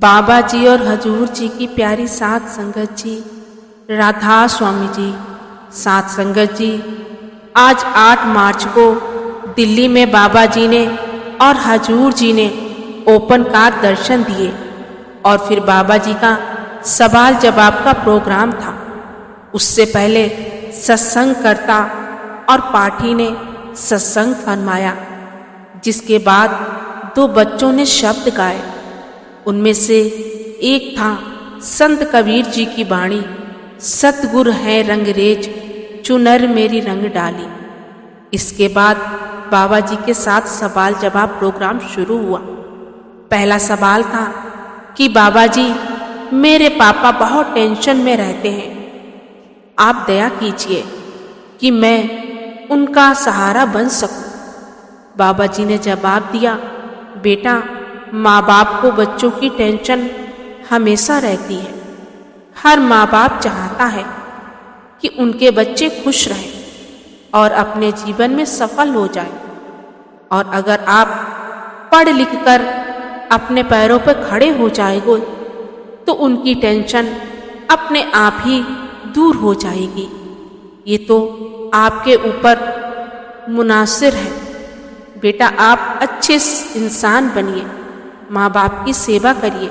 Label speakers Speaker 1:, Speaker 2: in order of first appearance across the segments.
Speaker 1: बाबा जी और हजूर जी की प्यारी सात संगत जी, राधा स्वामी जी, सात संगत जी, आज 8 मार्च को दिल्ली में बाबा जी ने और हजूर जी ने ओपन कार दर्शन दिए और फिर बाबा जी का सवाल जवाब का प्रोग्राम था। उससे पहले सत्संग करता और पाठी ने सत्संग फरमाया, जिसके बाद 2 बच्चों ने शब्द गाए। उनमें से एक था संत कबीर जी की वाणी, सतगुर है रंगरेज चुनर मेरी रंग डाली। इसके बाद बाबा जी के साथ सवाल जवाब प्रोग्राम शुरू हुआ। पहला सवाल था कि बाबा जी, मेरे पापा बहुत टेंशन में रहते हैं, आप दया कीजिए कि मैं उनका सहारा बन सकूं। बाबा जी ने जवाब दिया, बेटा, माँ बाप को बच्चों की टेंशन हमेशा रहती है। हर माँ बाप चाहता है कि उनके बच्चे खुश रहें और अपने जीवन में सफल हो जाएं। और अगर आप पढ़ लिख कर अपने पैरों पर खड़े हो जाएंगे तो उनकी टेंशन अपने आप ही दूर हो जाएगी। ये तो आपके ऊपर मुनासिर है। बेटा, आप अच्छे इंसान बनिए, माँ बाप की सेवा करिए,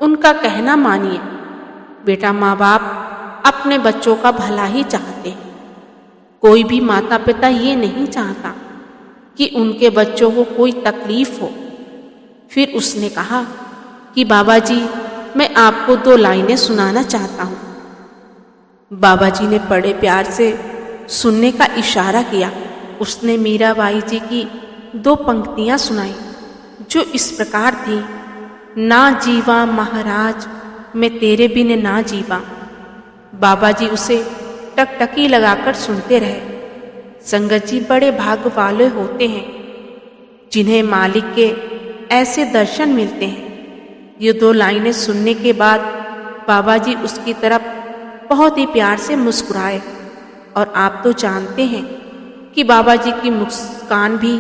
Speaker 1: उनका कहना मानिए। बेटा, माँ बाप अपने बच्चों का भला ही चाहते हैं। कोई भी माता पिता ये नहीं चाहता कि उनके बच्चों को कोई तकलीफ हो। फिर उसने कहा कि बाबा जी, मैं आपको 2 लाइनें सुनाना चाहता हूँ। बाबा जी ने बड़े प्यार से सुनने का इशारा किया। उसने मीराबाई जी की 2 पंक्तियां सुनाई जो इस प्रकार थी, ना जीवा महाराज मैं तेरे बिन ना जीवा। बाबा जी उसे टकटकी लगाकर सुनते रहे। संगत जी, बड़े भाग्य वाले होते हैं जिन्हें मालिक के ऐसे दर्शन मिलते हैं। ये 2 लाइनें सुनने के बाद बाबा जी उसकी तरफ बहुत ही प्यार से मुस्कुराए। और आप तो जानते हैं कि बाबा जी की मुस्कान भी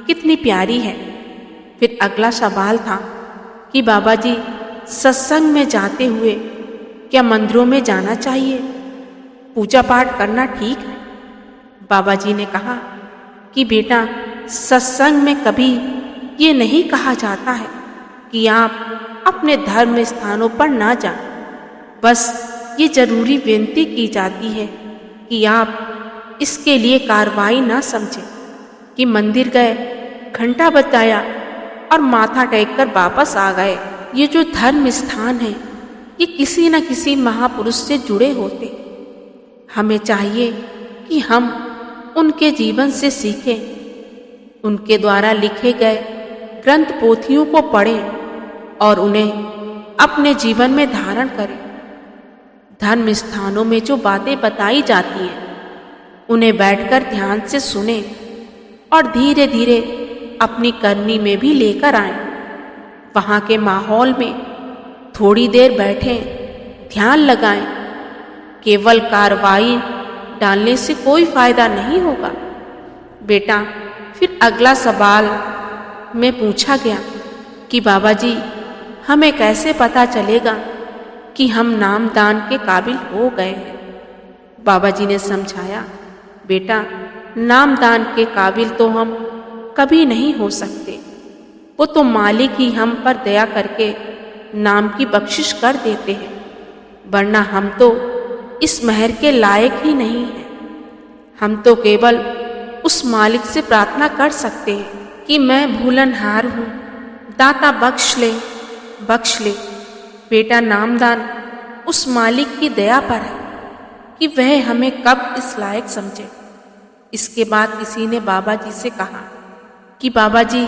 Speaker 1: कितनी प्यारी है। फिर अगला सवाल था कि बाबा जी, सत्संग में जाते हुए क्या मंदिरों में जाना चाहिए? पूजा पाठ करना ठीक है? बाबा जी ने कहा कि बेटा, सत्संग में कभी ये नहीं कहा जाता है कि आप अपने धर्म स्थानों पर ना जाएं। बस ये जरूरी विनती की जाती है कि आप इसके लिए कार्रवाई ना समझें कि मंदिर गए, घंटा बजाया और माथा टेक कर वापस आ गए। ये जो धर्म स्थान है ये किसी न किसी महापुरुष से जुड़े होते। हमें चाहिए कि हम उनके जीवन से सीखें, उनके द्वारा लिखे गए ग्रंथ पोथियों को पढ़ें और उन्हें अपने जीवन में धारण करें। धर्म स्थानों में जो बातें बताई जाती हैं उन्हें बैठकर ध्यान से सुनें और धीरे धीरे अपनी करनी में भी लेकर आएं। वहाँ के माहौल में थोड़ी देर बैठें, ध्यान लगाएं। केवल कार्रवाई डालने से कोई फायदा नहीं होगा। बेटा, फिर अगला सवाल में पूछा गया कि बाबा जी, हमें कैसे पता चलेगा कि हम नाम दान के काबिल हो गए हैं? बाबा जी ने समझाया, बेटा, नाम दान के काबिल तो हम कभी नहीं हो सकते। वो तो मालिक ही हम पर दया करके नाम की बख्शिश कर देते हैं, वरना हम तो इस मेहर के लायक ही नहीं हैं। हम तो केवल उस मालिक से प्रार्थना कर सकते हैं कि मैं भूलनहार हूँ, दाता बख्श ले, बख्श ले। बेटा, नामदान उस मालिक की दया पर है कि वह हमें कब इस लायक समझे। इसके बाद किसी ने बाबा जी से कहा कि बाबा जी,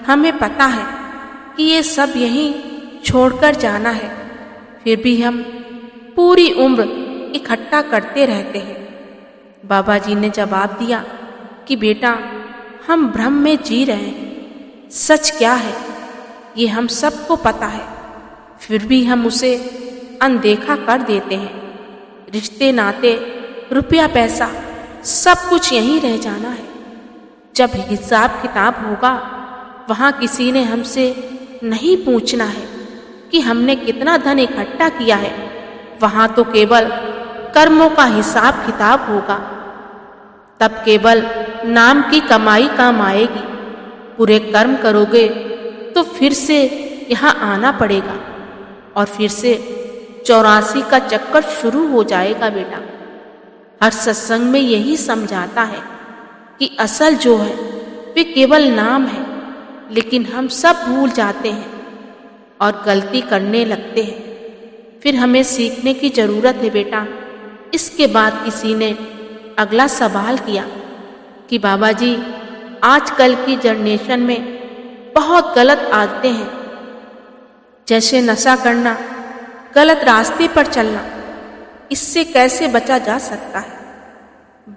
Speaker 1: हमें पता है कि ये सब यहीं छोड़कर जाना है, फिर भी हम पूरी उम्र इकट्ठा करते रहते हैं। बाबा जी ने जवाब दिया कि बेटा, हम भ्रम में जी रहे हैं। सच क्या है ये हम सबको पता है, फिर भी हम उसे अनदेखा कर देते हैं। रिश्ते नाते, रुपया पैसा, सब कुछ यहीं रह जाना है। जब हिसाब किताब होगा वहाँ किसी ने हमसे नहीं पूछना है कि हमने कितना धन इकट्ठा किया है, वहां तो केवल कर्मों का हिसाब किताब होगा। तब केवल नाम की कमाई काम आएगी। पूरे कर्म करोगे तो फिर से यहाँ आना पड़ेगा और फिर से 84 का चक्कर शुरू हो जाएगा। बेटा, हर सत्संग में यही समझाता है कि असल जो है वे केवल नाम है, लेकिन हम सब भूल जाते हैं और गलती करने लगते हैं। फिर हमें सीखने की जरूरत है। बेटा, इसके बाद किसी ने अगला सवाल किया कि बाबा जी, आजकल की जनरेशन में बहुत गलत आदतें हैं, जैसे नशा करना, गलत रास्ते पर चलना, इससे कैसे बचा जा सकता है?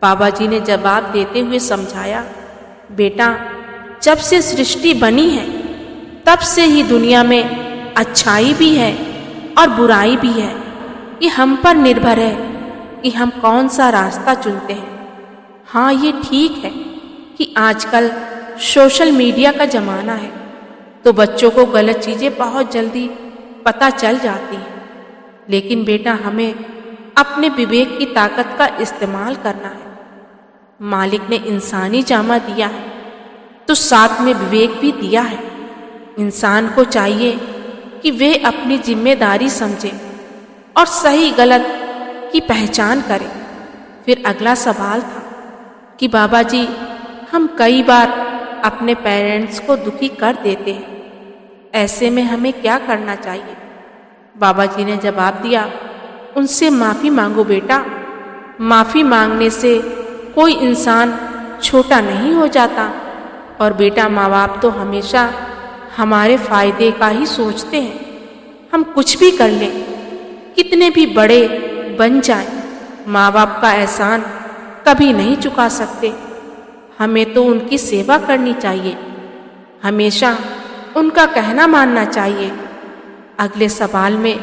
Speaker 1: बाबा जी ने जवाब देते हुए समझाया, बेटा, जब से सृष्टि बनी है तब से ही दुनिया में अच्छाई भी है और बुराई भी है। ये हम पर निर्भर है कि हम कौन सा रास्ता चुनते हैं। हाँ, ये ठीक है कि आजकल सोशल मीडिया का ज़माना है, तो बच्चों को गलत चीज़ें बहुत जल्दी पता चल जाती हैं। लेकिन बेटा, हमें अपने विवेक की ताकत का इस्तेमाल करना है। मालिक ने इंसानी जामा दिया है तो साथ में विवेक भी दिया है। इंसान को चाहिए कि वे अपनी जिम्मेदारी समझे और सही गलत की पहचान करें। फिर अगला सवाल था कि बाबा जी, हम कई बार अपने पेरेंट्स को दुखी कर देते हैं, ऐसे में हमें क्या करना चाहिए? बाबा जी ने जवाब दिया, उनसे माफ़ी मांगो बेटा। माफ़ी मांगने से कोई इंसान छोटा नहीं हो जाता। और बेटा, माँ बाप तो हमेशा हमारे फायदे का ही सोचते हैं। हम कुछ भी कर लें, कितने भी बड़े बन जाएं, माँ बाप का एहसान कभी नहीं चुका सकते। हमें तो उनकी सेवा करनी चाहिए, हमेशा उनका कहना मानना चाहिए। अगले सवाल में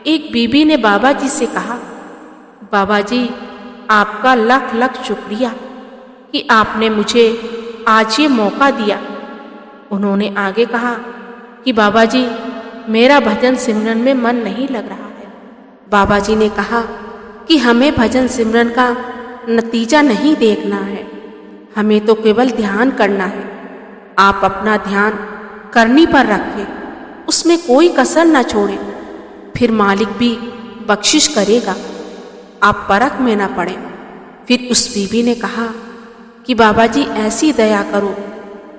Speaker 1: एक बीबी ने बाबा जी से कहा, बाबा जी, आपका लख लख शुक्रिया कि आपने मुझे आज ये मौका दिया। उन्होंने आगे कहा कि बाबा जी, मेरा भजन सिमरन में मन नहीं लग रहा है। बाबा जी ने कहा कि हमें भजन सिमरन का नतीजा नहीं देखना है, हमें तो केवल ध्यान करना है। आप अपना ध्यान करनी पर रखें, उसमें कोई कसर ना छोड़ें, फिर मालिक भी बख्शिश करेगा, आप परख में ना पड़ें। फिर उस बीबी ने कहा कि बाबा जी, ऐसी दया करो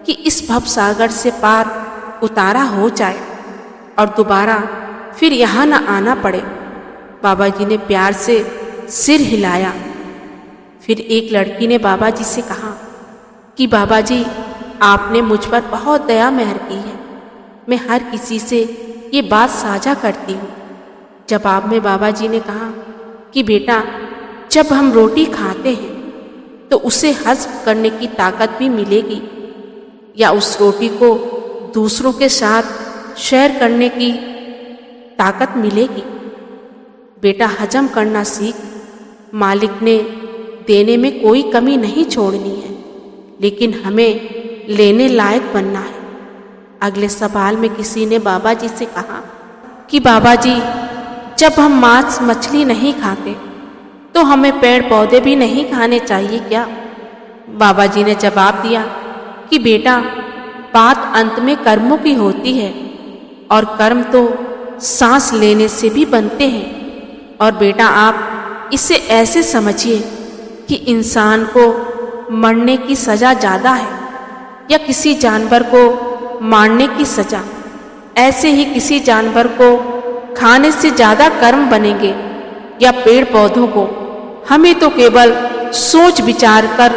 Speaker 1: कि इस भव सागर से पार उतारा हो जाए और दोबारा फिर यहाँ न आना पड़े। बाबा जी ने प्यार से सिर हिलाया। फिर एक लड़की ने बाबा जी से कहा कि बाबा जी, आपने मुझ पर बहुत दया मेहर की है। मैं हर किसी से ये बात साझा करती हूँ। जवाब में बाबा जी ने कहा कि बेटा, जब हम रोटी खाते हैं तो उसे हजम करने की ताकत भी मिलेगी, या उस रोटी को दूसरों के साथ शेयर करने की ताकत मिलेगी। बेटा, हजम करना सीख। मालिक ने देने में कोई कमी नहीं छोड़नी है, लेकिन हमें लेने लायक बनना है। अगले सवाल में किसी ने बाबा जी से कहा कि बाबा जी, जब हम मांस मछली नहीं खाते तो हमें पेड़ पौधे भी नहीं खाने चाहिए क्या? बाबा जी ने जवाब दिया कि बेटा, बात अंत में कर्मों की होती है और कर्म तो सांस लेने से भी बनते हैं। और बेटा, आप इसे ऐसे समझिए कि इंसान को मरने की सज़ा ज़्यादा है या किसी जानवर को मारने की सज़ा। ऐसे ही किसी जानवर को खाने से ज़्यादा कर्म बनेंगे या पेड़ पौधों को। हमें तो केवल सोच विचार कर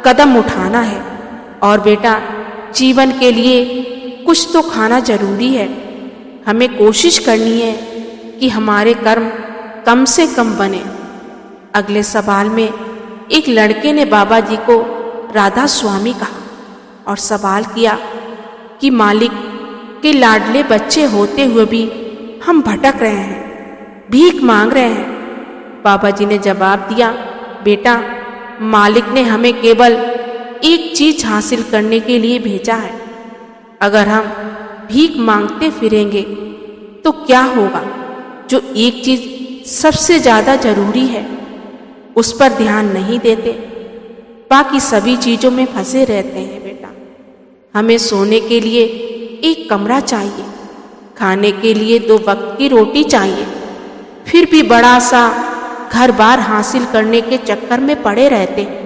Speaker 1: कदम उठाना है। और बेटा, जीवन के लिए कुछ तो खाना जरूरी है। हमें कोशिश करनी है कि हमारे कर्म कम से कम बने। अगले सवाल में एक लड़के ने बाबा जी को राधा स्वामी कहा और सवाल किया कि मालिक के लाडले बच्चे होते हुए भी हम भटक रहे हैं, भीख मांग रहे हैं। बाबा जी ने जवाब दिया, बेटा, मालिक ने हमें केवल एक चीज हासिल करने के लिए भेजा है। अगर हम भीख मांगते फिरेंगे तो क्या होगा? जो एक चीज सबसे ज्यादा जरूरी है उस पर ध्यान नहीं देते, बाकी सभी चीजों में फंसे रहते हैं बेटा। हमें सोने के लिए एक कमरा चाहिए, खाने के लिए 2 वक्त की रोटी चाहिए, फिर भी बड़ा सा घर बार हासिल करने के चक्कर में पड़े रहते हैं।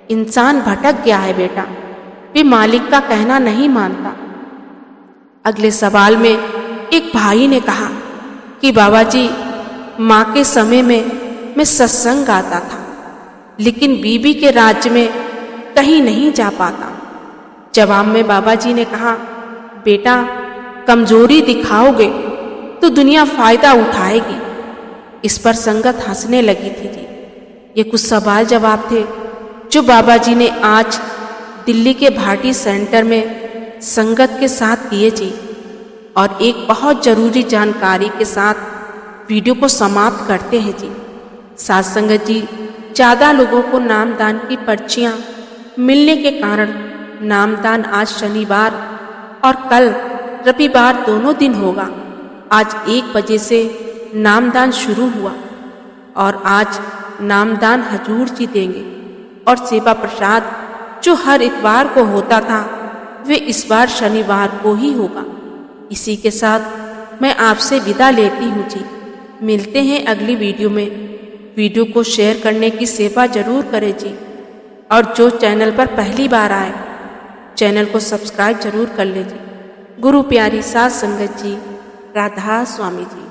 Speaker 1: इंसान भटक गया है बेटा, वे मालिक का कहना नहीं मानता। अगले सवाल में एक भाई ने कहा कि बाबा जी, माँ के समय में मैं सत्संग गाता था, लेकिन बीबी के राज्य में कहीं नहीं जा पाता। जवाब में बाबा जी ने कहा, बेटा कमजोरी दिखाओगे तो दुनिया फायदा उठाएगी। इस पर संगत हंसने लगी थी जी। ये कुछ सवाल जवाब थे जो बाबा जी ने आज दिल्ली के भाटी सेंटर में संगत के साथ किए जी। और एक बहुत जरूरी जानकारी के साथ वीडियो को समाप्त करते हैं जी। साथ संगत जी, ज़्यादा लोगों को नामदान की पर्चियां मिलने के कारण नामदान आज शनिवार और कल रविवार दोनों दिन होगा। आज 1 बजे से नामदान शुरू हुआ और आज नामदान हजूर जी देंगे और सेवा प्रसाद जो हर इतवार को होता था वे इस बार शनिवार को ही होगा। इसी के साथ मैं आपसे विदा लेती हूँ जी। मिलते हैं अगली वीडियो में। वीडियो को शेयर करने की सेवा जरूर करें जी। और जो चैनल पर पहली बार आए चैनल को सब्सक्राइब जरूर कर ले जी। गुरु प्यारी साध संगत जी, राधा स्वामी जी।